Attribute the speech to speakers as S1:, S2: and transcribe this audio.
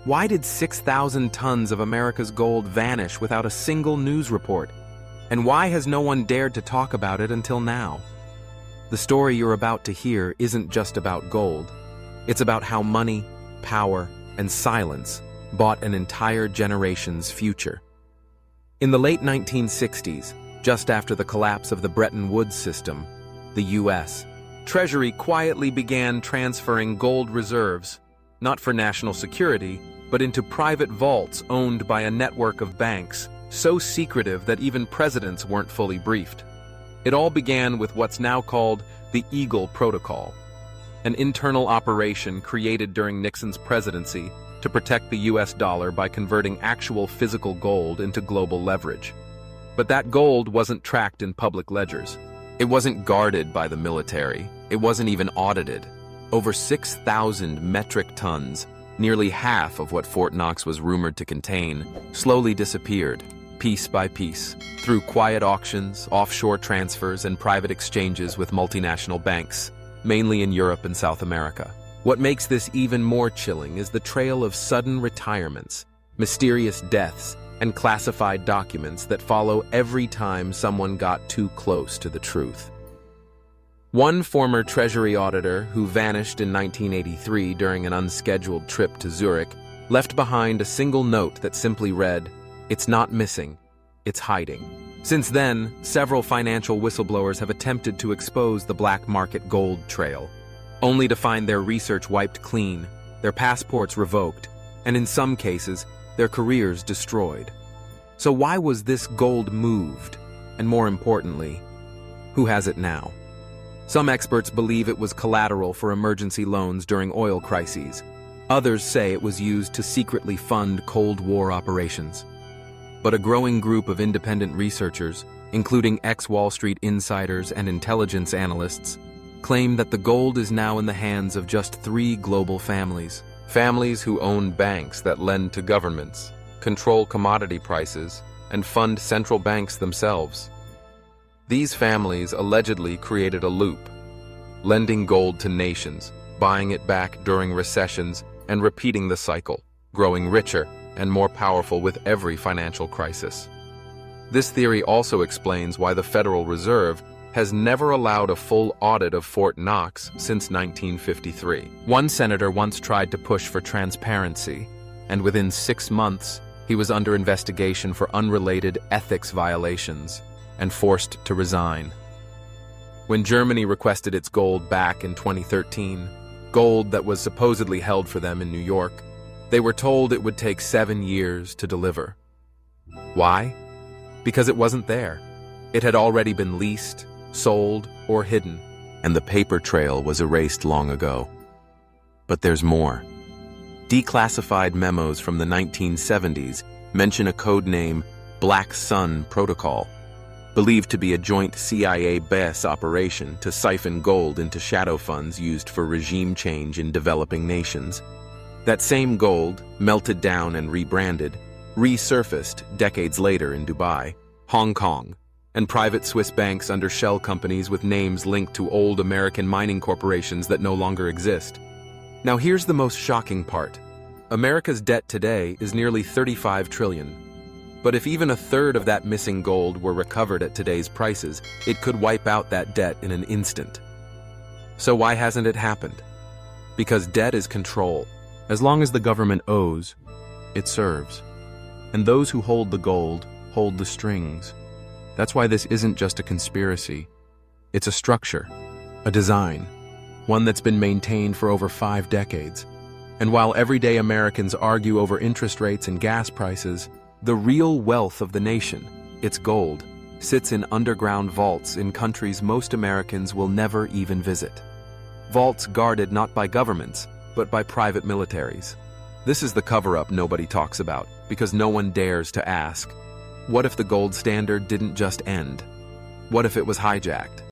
S1: Why did 6,000 tons of America's gold vanish without a single news report? And why has no one dared to talk about it until now? The story you're about to hear isn't just about gold. It's about how money, power, and silence bought an entire generation's future. In the late 1960s, just after the collapse of the Bretton Woods system, the U.S. Treasury quietly began transferring gold reserves, not for national security, but into private vaults owned by a network of banks, so secretive that even presidents weren't fully briefed. It all began with what's now called the Eagle Protocol, an internal operation created during Nixon's presidency to protect the US dollar by converting actual physical gold into global leverage. But that gold wasn't tracked in public ledgers. It wasn't guarded by the military. It wasn't even audited. Over 6,000 metric tons, nearly half of what Fort Knox was rumored to contain, slowly disappeared, piece by piece, through quiet auctions, offshore transfers, and private exchanges with multinational banks, mainly in Europe and South America. What makes this even more chilling is the trail of sudden retirements, mysterious deaths, and classified documents that follow every time someone got too close to the truth. One former Treasury auditor who vanished in 1983 during an unscheduled trip to Zurich left behind a single note that simply read, "It's not missing, it's hiding." Since then, several financial whistleblowers have attempted to expose the black market gold trail, only to find their research wiped clean, their passports revoked, and in some cases, their careers destroyed. So why was this gold moved? And more importantly, who has it now? Some experts believe it was collateral for emergency loans during oil crises. Others say it was used to secretly fund Cold War operations. But a growing group of independent researchers, including ex-Wall Street insiders and intelligence analysts, claim that the gold is now in the hands of just 3 global families. Families who own banks that lend to governments, control commodity prices, and fund central banks themselves. These families allegedly created a loop, lending gold to nations, buying it back during recessions, and repeating the cycle, growing richer and more powerful with every financial crisis. This theory also explains why the Federal Reserve has never allowed a full audit of Fort Knox since 1953. One senator once tried to push for transparency, and within 6 months, he was under investigation for unrelated ethics violations and forced to resign. When Germany requested its gold back in 2013, gold that was supposedly held for them in New York, they were told it would take 7 years to deliver. Why? Because it wasn't there. It had already been leased, sold, or hidden, and the paper trail was erased long ago. But there's more. Declassified memos from the 1970s mention a code name Black Sun Protocol, believed to be a joint CIA-BS operation to siphon gold into shadow funds used for regime change in developing nations. That same gold, melted down and rebranded, resurfaced decades later in Dubai, Hong Kong, and private Swiss banks under shell companies with names linked to old American mining corporations that no longer exist. Now here's the most shocking part. America's debt today is nearly $35 trillion. But if even a third of that missing gold were recovered at today's prices, it could wipe out that debt in an instant. So why hasn't it happened? Because debt is control. As long as the government owes, it serves. And those who hold the gold hold the strings. That's why this isn't just a conspiracy. It's a structure, a design, one that's been maintained for over 5 decades. And while everyday Americans argue over interest rates and gas prices, the real wealth of the nation, its gold, sits in underground vaults in countries most Americans will never even visit. Vaults guarded not by governments, but by private militaries. This is the cover-up nobody talks about, because no one dares to ask, what if the gold standard didn't just end? What if it was hijacked?